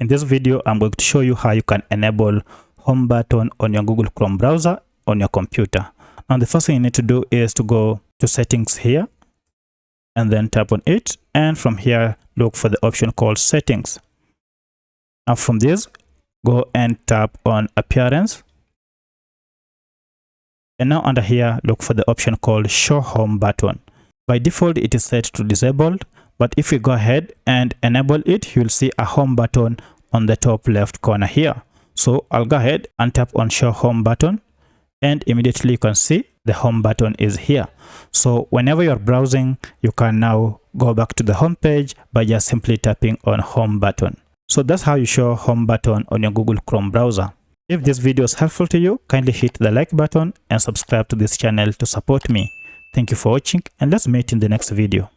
In this video, I'm going to show you how you can enable home button on your Google Chrome browser on your computer. Now, the first thing you need to do is to go to settings here and then tap on it. And from here, look for the option called settings. Now from this, go and tap on appearance. And now under here, look for the option called show home button. By default, it is set to disabled. But if you go ahead and enable it, you'll see a home button on the top left corner here. So I'll go ahead and tap on show home button, and immediately you can see the home button is here. So whenever you're browsing, you can now go back to the home page by just simply tapping on home button. So that's how you show home button on your Google Chrome browser. If this video is helpful to you, kindly hit the like button and subscribe to this channel to support me. Thank you for watching, and let's meet in the next video.